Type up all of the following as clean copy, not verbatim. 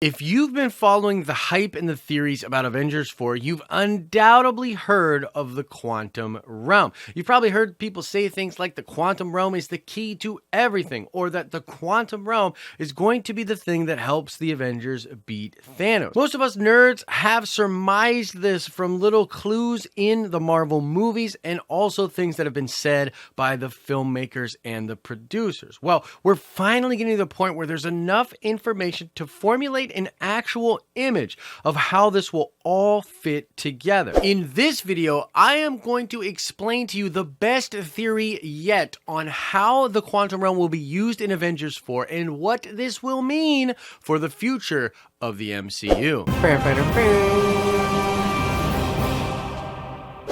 If you've been following the hype and the theories about Avengers 4, you've undoubtedly heard of the quantum realm. You've probably heard people say things like the quantum realm is the key to everything, or that the quantum realm is going to be the thing that helps the Avengers beat Thanos. Most of us nerds have surmised this from little clues in the Marvel movies and also things that have been said by the filmmakers and the producers. Well, we're finally getting to the point where there's enough information to formulate an actual image of how this will all fit together. In this video, I am going to explain to you the best theory yet on how the quantum realm will be used in Avengers 4 and what this will mean for the future of the MCU.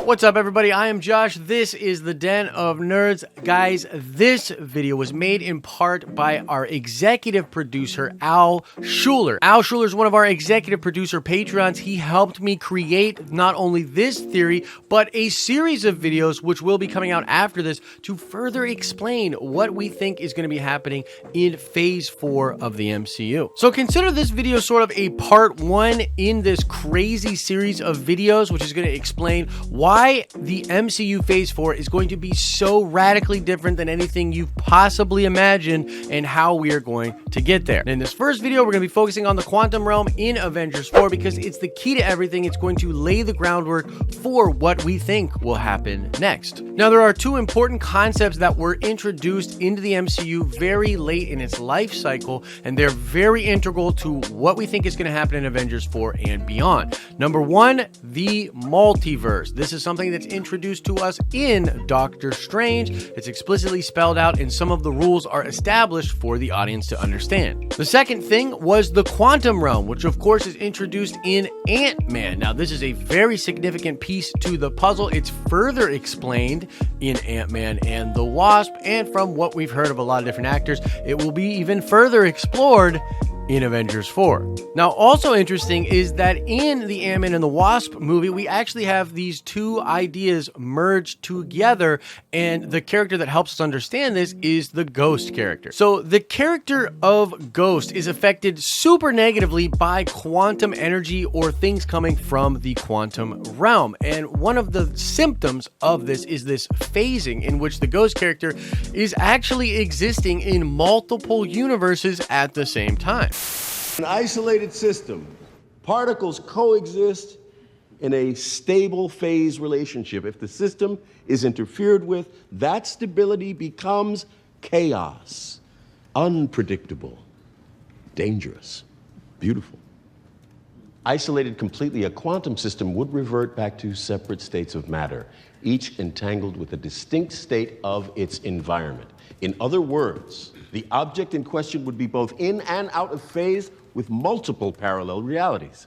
What's up, everybody? I am Josh. This is the Den of Nerds. Guys, this video was made in part by our executive producer, Al Schuler. Al Schuler is one of our executive producer Patreons. He helped me create not only this theory, but a series of videos which will be coming out after this to further explain what we think is going to be happening in Phase 4 of the MCU. So consider this video sort of a part 1 in this crazy series of videos, which is going to explain why the MCU Phase 4 is going to be so radically different than anything you've possibly imagined and how we are going to get there. And in this first video, we're going to be focusing on the quantum realm in Avengers 4 because it's the key to everything. It's going to lay the groundwork for what we think will happen next. Now, there are two important concepts that were introduced into the MCU very late in its life cycle, and they're very integral to what we think is going to happen in Avengers 4 and beyond. Number one, the multiverse. This is something that's introduced to us in Doctor Strange. It's explicitly spelled out and some of the rules are established for the audience to understand. The second thing was the quantum realm, which of course is introduced in Ant-Man. Now, this is a very significant piece to the puzzle. It's further explained in Ant-Man and the Wasp, and from what we've heard of a lot of different actors, it will be even further explored in Avengers 4. Now, also interesting is that in the Ant-Man and the Wasp movie, we actually have these two ideas merged together, and the character that helps us understand this is the Ghost character. So the character of Ghost is affected super negatively by quantum energy or things coming from the quantum realm, and one of the symptoms of this is this phasing in which the Ghost character is actually existing in multiple universes at the same time. An isolated system, particles coexist in a stable phase relationship. If the system is interfered with, that stability becomes chaos, unpredictable, dangerous, beautiful. Isolated completely, a quantum system would revert back to separate states of matter, each entangled with a distinct state of its environment. In other words, the object in question would be both in and out of phase with multiple parallel realities.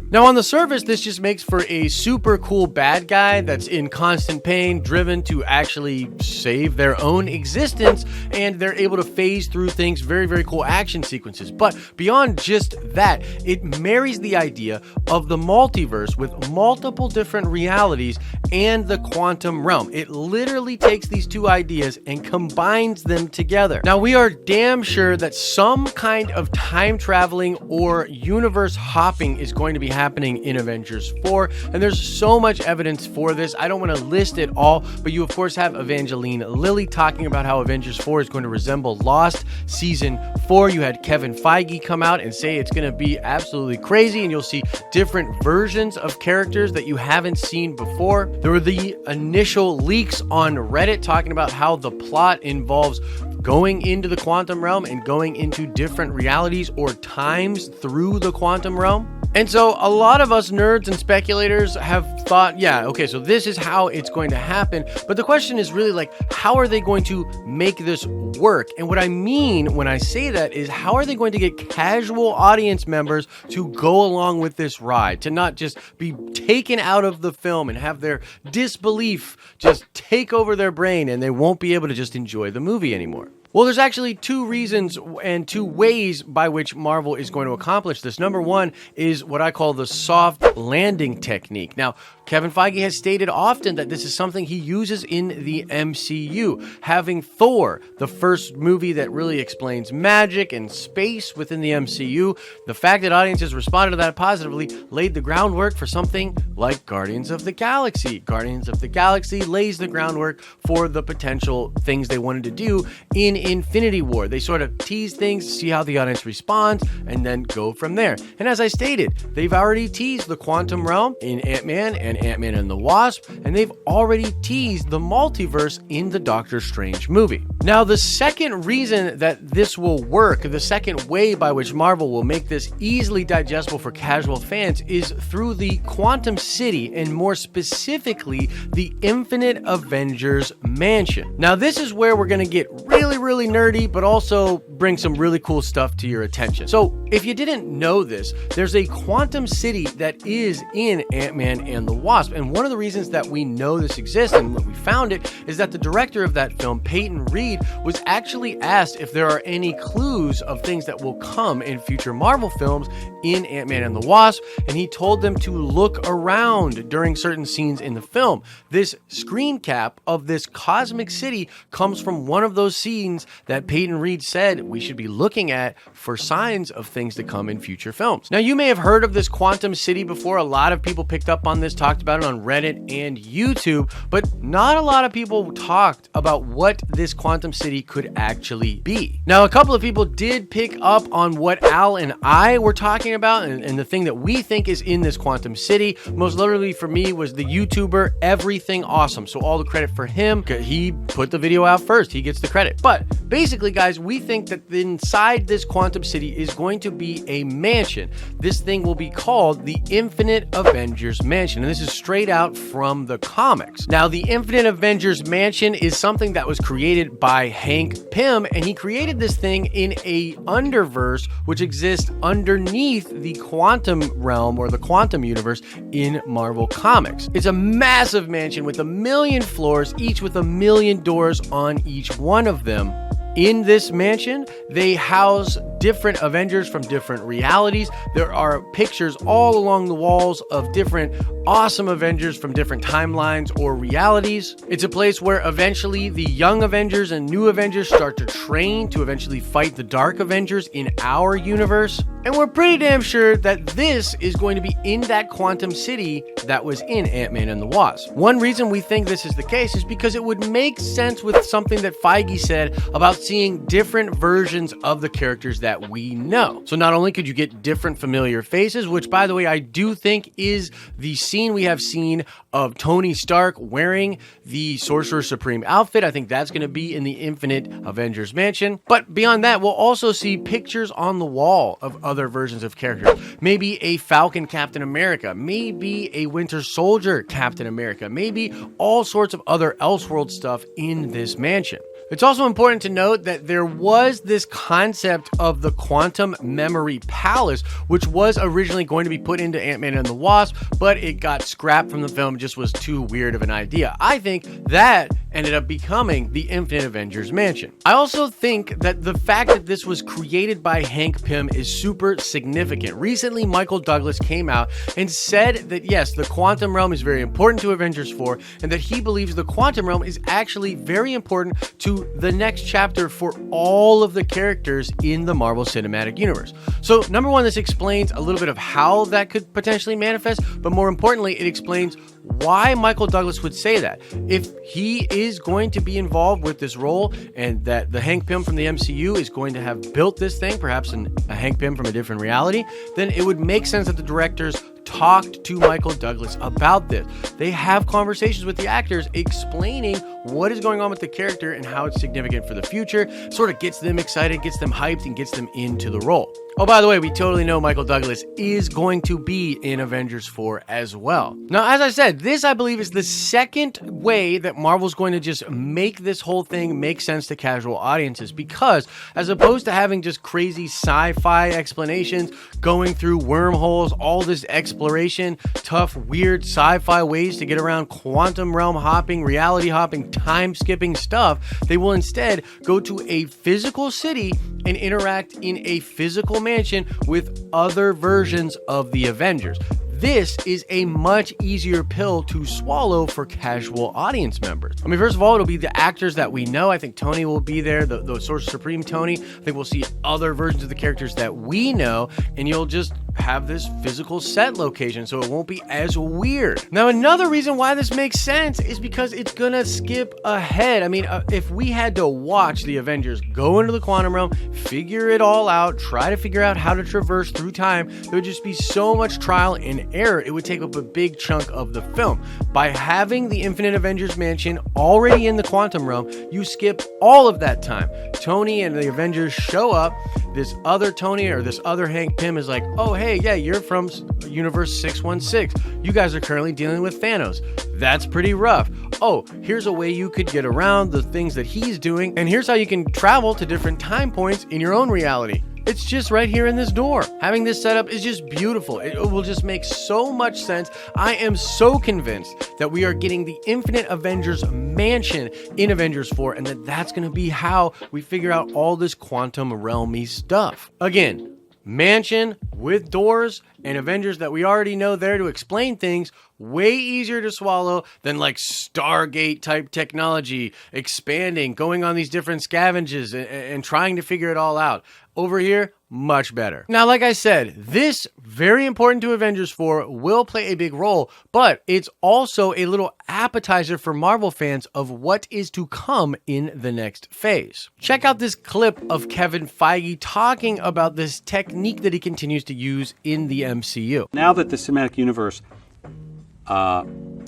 Now, on the surface, this just makes for a super cool bad guy that's in constant pain, driven to actually save their own existence, and they're able to phase through things, very, very cool action sequences. But beyond just that, it marries the idea of the multiverse with multiple different realities and the quantum realm. It literally takes these two ideas and combines them together. Now, we are damn sure that some kind of time traveling or universe hopping is going to be happening in Avengers 4, and there's so much evidence for this. I don't want to list it all, but you of course have Evangeline Lilly talking about how Avengers 4 is going to resemble Lost Season 4. You had Kevin Feige come out and say it's going to be absolutely crazy, and you'll see different versions of characters that you haven't seen before. There were the initial leaks on Reddit talking about how the plot involves going into the quantum realm and going into different realities or times through the quantum realm. And so a lot of us nerds and speculators have thought, yeah, okay, so this is how it's going to happen. But the question is really like, how are they going to make this work? And what I mean when I say that is, how are they going to get casual audience members to go along with this ride, to not just be taken out of the film and have their disbelief just take over their brain and they won't be able to just enjoy the movie anymore? Well, there's actually two reasons and two ways by which Marvel is going to accomplish this. Number one is what I call the soft landing technique. Now, Kevin Feige has stated often that this is something he uses in the MCU. Having Thor, the first movie that really explains magic and space within the MCU, the fact that audiences responded to that positively laid the groundwork for something like Guardians of the Galaxy. Guardians of the Galaxy lays the groundwork for the potential things they wanted to do in Infinity War. They sort of tease things, see how the audience responds, and then go from there. And as I stated, they've already teased the quantum realm in Ant-Man and Ant-Man and the Wasp, and they've already teased the multiverse in the Doctor Strange movie. Now, the second reason that this will work, the second way by which Marvel will make this easily digestible for casual fans, is through the Quantum City, and more specifically, the Infinite Avengers Mansion. Now, this is where we're going to get really nerdy, but also bring some really cool stuff to your attention. So, if you didn't know this, there's a Quantum City that is in Ant-Man and the Wasp, and one of the reasons that we know this exists and when we found it is that the director of that film, Peyton Reed, was actually asked if there are any clues of things that will come in future Marvel films in Ant-Man and the Wasp, and he told them to look around during certain scenes in the film. This screen cap of this cosmic city comes from one of those scenes that Peyton Reed said we should be looking at for signs of things to come in future films. Now, you may have heard of this Quantum City before. A lot of people picked up on this, talked about it on Reddit and YouTube, but not a lot of people talked about what this Quantum City could actually be. Now, a couple of people did pick up on what Al and I were talking about, and the thing that we think is in this Quantum City, most literally for me, was the YouTuber Everything Awesome. So all the credit for him. He put the video out first. He gets the credit. But basically, guys, we think that inside this Quantum City is going to be a mansion. This thing will be called the Infinite Avengers Mansion, and this is straight out from the comics. Now, the Infinite Avengers Mansion is something that was created by Hank Pym, and he created this thing in a underverse which exists underneath the quantum realm or the quantum universe in Marvel Comics. It's a massive mansion with 1 million floors, each with 1 million doors on each one of them. In this mansion, they house different Avengers from different realities. There are pictures all along the walls of different awesome Avengers from different timelines or realities. It's a place where eventually the young Avengers and new Avengers start to train to eventually fight the Dark Avengers in our universe. And we're pretty damn sure that this is going to be in that Quantum City that was in Ant-Man and the Wasp. One reason we think this is the case is because it would make sense with something that Feige said about seeing different versions of the characters that we know. So not only could you get different familiar faces, which by the way, I do think is the scene we have seen of Tony Stark wearing the Sorcerer Supreme outfit. I think that's going to be in the Infinite Avengers Mansion. But beyond that, we'll also see pictures on the wall of other versions of characters. Maybe a Falcon Captain America, maybe a Winter Soldier Captain America, maybe all sorts of other Elseworld stuff in this mansion. It's also important to note that there was this concept of the Quantum Memory Palace, which was originally going to be put into Ant-Man and the Wasp, but it got scrapped from the film. It just was too weird of an idea. I think that ended up becoming the Infinite Avengers Mansion. I also think that the fact that this was created by Hank Pym is super significant. Recently, Michael Douglas came out and said that yes, the quantum realm is very important to Avengers 4, and that he believes the quantum realm is actually very important to the next chapter for all of the characters in the Marvel Cinematic Universe. So, number one, this explains a little bit of how that could potentially manifest, but more importantly, it explains why Michael Douglas would say that. If he is going to be involved with this role, and that the Hank Pym from the MCU is going to have built this thing, perhaps a Hank Pym from a different reality, then it would make sense that the directors talked to Michael Douglas about this. They have conversations with the actors explaining what is going on with the character and how it's significant for the future, sort of gets them excited, gets them hyped, and gets them into the role. Oh, by the way, we totally know Michael Douglas is going to be in Avengers 4 as well. Now, as I said, this I believe is the second way that Marvel's going to just make this whole thing make sense to casual audiences, because as opposed to having just crazy sci-fi explanations, going through wormholes, all this exploration, tough, weird sci-fi ways to get around quantum realm hopping, reality hopping, time skipping stuff, they will instead go to a physical city and interact in a physical mansion with other versions of the Avengers. This is a much easier pill to swallow for casual audience members. I mean, first of all, it'll be the actors that we know. I think Tony will be there, the Sorcerer Supreme Tony. I think we'll see other versions of the characters that we know, and you'll just have this physical set location, so it won't be as weird. Now, another reason why this makes sense is because it's gonna skip ahead. I mean, if we had to watch the Avengers go into the quantum realm, figure it all out, try to figure out how to traverse through time, there would just be so much trial and error. It would take up a big chunk of the film. By having the Infinite Avengers mansion already in the quantum realm, you skip all of that time. Tony and the Avengers show up. This other Tony or this other Hank Pym is like, oh, hey, yeah, you're from Universe 616. You guys are currently dealing with Thanos. That's pretty rough. Oh, here's a way you could get around the things that he's doing, and here's how you can travel to different time points in your own reality. It's just right here in this door. Having this setup is just beautiful. It will just make so much sense. I am so convinced that we are getting the Infinite Avengers mansion in Avengers 4, and that's going to be how we figure out all this quantum realmy stuff. Again, mansion with doors and Avengers that we already know there to explain things, way easier to swallow than like Stargate type technology, expanding, going on these different scavenges and trying to figure it all out. Over here, much better. Now, like I said, this, very important to Avengers 4, will play a big role, but it's also a little appetizer for Marvel fans of what is to come in the next phase. Check out this clip of Kevin Feige talking about this technique that he continues to use in the MCU. Now that the cinematic universe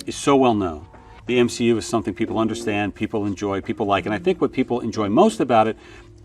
is so well known, the MCU is something people understand, people enjoy, people like, and I think what people enjoy most about it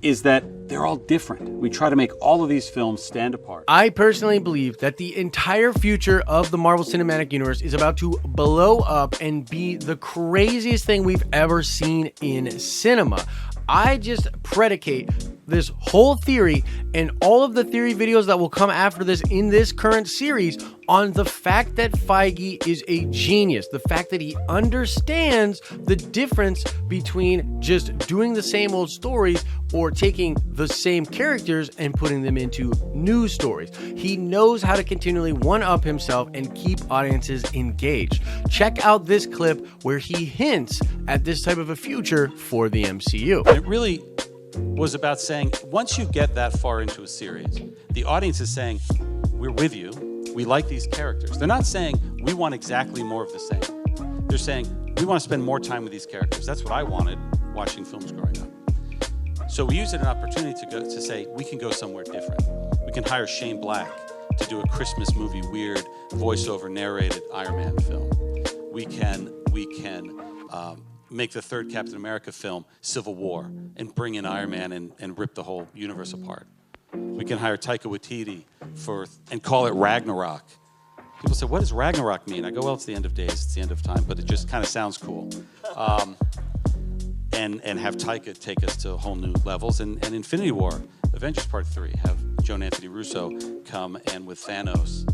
is that they're all different. We try to make all of these films stand apart. I personally believe that the entire future of the Marvel Cinematic Universe is about to blow up and be the craziest thing we've ever seen in cinema. I just predicate this whole theory and all of the theory videos that will come after this in this current series on the fact that Feige is a genius. The fact that he understands the difference between just doing the same old stories or taking the same characters and putting them into new stories. He knows how to continually one-up himself and keep audiences engaged. Check out this clip where he hints at this type of a future for the MCU. It really was about saying, once you get that far into a series, the audience is saying, we're with you, we like these characters. They're not saying, we want exactly more of the same. They're saying, we want to spend more time with these characters. That's what I wanted watching films growing up. So we use it as an opportunity to say, we can go somewhere different. We can hire Shane Black to do a Christmas movie, weird, voiceover narrated Iron Man film. We can make the third Captain America film Civil War and bring in Iron Man and rip the whole universe apart. We can hire Taika Waititi and call it Ragnarok. People say, what does Ragnarok mean? I go, well, it's the end of days, it's the end of time, but it just kind of sounds cool. And have Taika take us to whole new levels. And Infinity War, Avengers Part 3, have Joan Anthony Russo come and with Thanos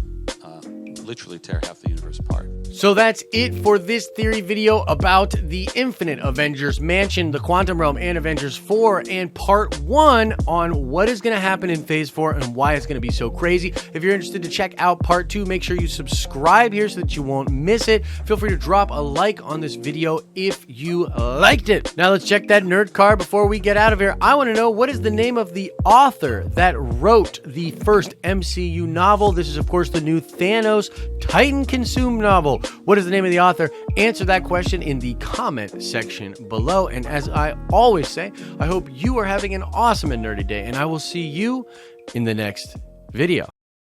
literally tear half the universe apart. So that's it for this theory video about the Infinite Avengers mansion, the Quantum Realm, and Avengers 4, and part 1 on what is going to happen in Phase 4 and why it's going to be so crazy. If you're interested to check out part 2, make sure you subscribe here so that you won't miss it. Feel free to drop a like on this video if you liked it. Now let's check that nerd card before we get out of here. I want to know, what is the name of the author that wrote the first MCU novel? This is, of course, the new Thanos Titan Consumed novel. What is the name of the author? Answer that question in the comment section below. And as I always say, I hope you are having an awesome and nerdy day, and I will see you in the next video.